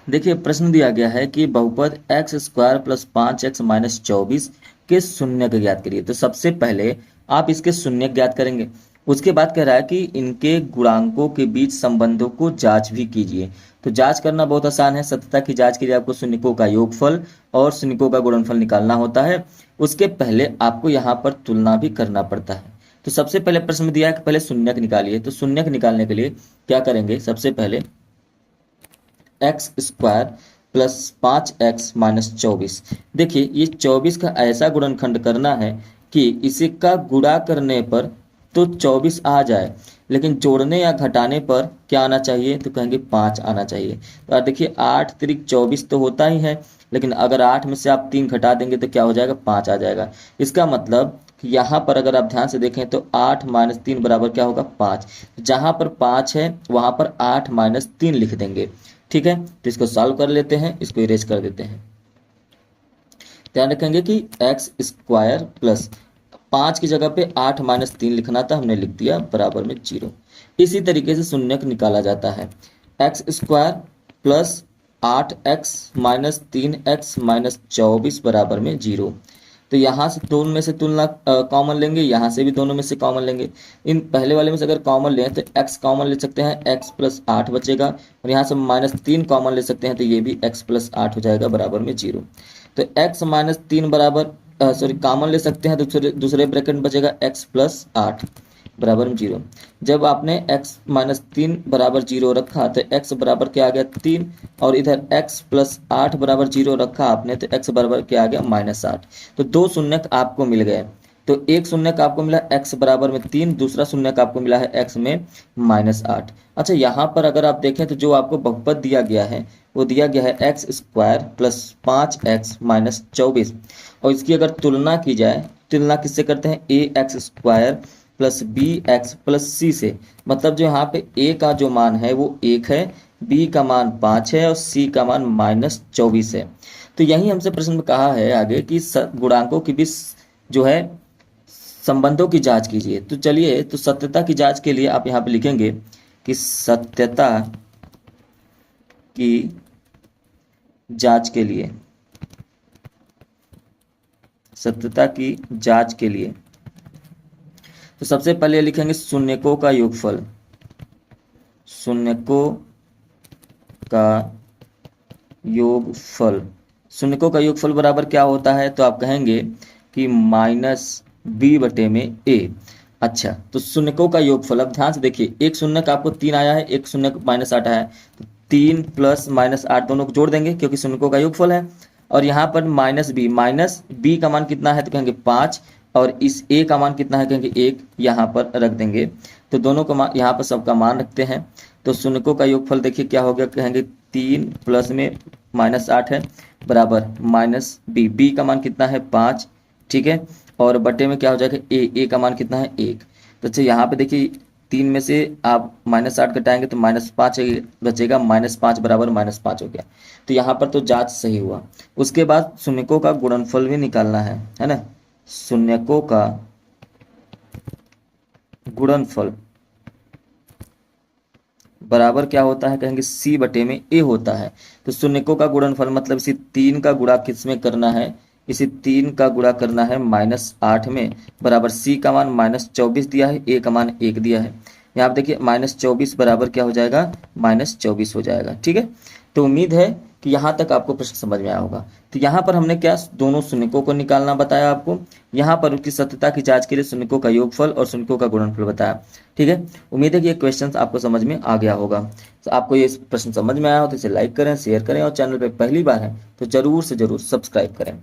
देखिए प्रश्न दिया गया है कि बहुपद x square plus 5x minus 24 के शून्य का ज्ञात करिए। तो सबसे पहले आप इसके शून्य ज्ञात करेंगे। उसके बाद कह रहा है कि इनके गुणांकों के बीच संबंधों को जांच भी कीजिए। तो जांच करना बहुत आसान है। सत्यता की जांच के लिए आपको शून्यकों का योगफल और शून्यकों का गुणनफल निकालना होता है। उसके पहले आपको यहाँ पर तुलना भी करना पड़ता है। तो सबसे पहले प्रश्न में दिया है कि पहले शून्यक निकालिए। तो शून्यक निकालने के लिए क्या करेंगे, सबसे पहले x square plus 5x minus 24। देखिए ये 24 का ऐसा गुणनखंड करना है कि इसे का गुणा करने पर तो 24 आ जाए, लेकिन जोड़ने या घटाने पर क्या आना चाहिए, तो कहेंगे 5 आना चाहिए। तो देखिए 8 तिरिक 24 तो होता ही है, लेकिन अगर 8 में से आप 3 घटा देंगे तो क्या हो जाएगा, 5 आ जाएगा। इसका मतलब कि यहाँ पर अगर आप ध्यान से देखें तो 8 माइनस 3 बराबर क्या होगा, 5। जहाँ पर 5 है वहाँ पर 8 माइनस 3 लिख देंगे। ठीक है, तो इसको सॉल्व कर लेते हैं, इसको इरेज कर देते हैं। ध्यान रखेंगे कि एक्स स्क्वायर प्लस 5 की जगह पे 8 माइनस 3 लिखना था, हमने लिख दिया बराबर में 0। इसी तरीके से शून्यक निकाला जाता है। X square plus 8x minus 3x minus 24 बराबर में 0। तो यहाँ से दोनों में से तुलना कॉमन लेंगे, यहाँ से भी दोनों में से कॉमन लेंगे। इन पहले वाले में से अगर कॉमन लें तो x कॉमन ले सकते हैं, x प्लस 8 बचेगा, और यहाँ से माइनस 3 कॉमन ले सकते हैं तो ये भी x प्लस 8 हो जाएगा बराबर में 0। तो x माइनस 3 बराबर कॉमन ले सकते हैं, दूसरे दूसरे ब्रैकेट में बचेगा x प्लस 8 बराबर में 0। जब आपने x माइनस 3 बराबर 0 रखा तो x बराबर क्या आ गया, 3, और इधर x प्लस 8 बराबर 0 रखा आपने तो x बराबर क्या आ गया, माइनस 8। तो दो शून्यक आपको मिल गए। तो एक शून्यक आपको मिला x बराबर में 3, दूसरा शून्यक आपको मिला है x में माइनस 8। अच्छा, यहाँ पर अगर आप देखें तो जो आपको बहुपद दिया गया है वो दिया गया है x square plus 5x minus 24, और इसकी अगर तुलना की जाए, तुलना किससे करते हैं, A X square plus B X plus C से। मतलब जो यहाँ पे ए का जो मान है वो 1 है, बी का मान 5 है और सी का मान माइनस 24 है। तो यही हमसे प्रश्न में कहा है आगे कि गुणांकों के बीच जो है संबंधों की जांच कीजिए। तो चलिए, तो सत्यता की जांच के लिए आप यहाँ पे लिखेंगे कि सत्यता की जांच के लिए, सत्यता की जांच के लिए तो सबसे पहले लिखेंगे शून्यकों का योगफल। शून्यकों का योगफल, शून्यकों का योगफल बराबर क्या होता है, तो आप कहेंगे कि माइनस बी बटे में ए। अच्छा, तो शून्यकों का योगफल, अब ध्यान से देखिए, एक शून्यक आपको 3 आया है, एक शून्यक माइनस 8 आया है, तो 3 प्लस माइनस 8 दोनों को जोड़ देंगे क्योंकि शून्यकों का योगफल है। और यहाँ पर माइनस बी का मान कितना है, तो कहेंगे 5, और इस ए का मान कितना है, कहेंगे 1, यहाँ पर रख देंगे। तो दोनों का मान, यहाँ पर सबका मान रखते हैं। तो शून्यकों का योगफल देखिए क्या हो गया, कहेंगे 3 प्लस में माइनस 8 है बराबर माइनस बी का मान कितना है, 5। ठीक है, और बटे में क्या हो जाएगा, ए का मान कितना है, 1। तो अच्छा, यहाँ पे देखिए 3 में से आप माइनस 8 घटाएंगे तो माइनस 5 बचेगा, माइनस 5 बराबर माइनस 5 हो गया। तो यहाँ पर तो जांच सही हुआ। उसके बाद शून्यकों का गुणनफल भी निकालना है ना। शून्यकों का गुणनफल बराबर क्या होता है, कहेंगे सी बटे में ए होता है। तो शून्यकों का गुणनफल मतलब इसी 3 का गुणा किस में करना है, इसी 3 का गुणा करना है माइनस 8 में, बराबर सी का मान माइनस 24 दिया है, ए का मान 1 दिया है। यहाँ पे देखिए माइनस 24 बराबर क्या हो जाएगा, माइनस 24 हो जाएगा। ठीक है, तो उम्मीद है कि यहाँ तक आपको प्रश्न समझ में आया होगा। तो यहाँ पर हमने क्या, दोनों शून्यकों को निकालना बताया आपको, यहाँ पर उसकी सत्यता की जांच के लिए शून्यकों का योगफल और शून्यकों का गुणनफल बताया। ठीक है, उम्मीद है कि ये क्वेश्चन आपको समझ में आ गया होगा। तो आपको ये प्रश्न समझ में आया हो तो इसे लाइक करें, शेयर करें, और चैनल पर पहली बार है तो जरूर से जरूर सब्सक्राइब करें।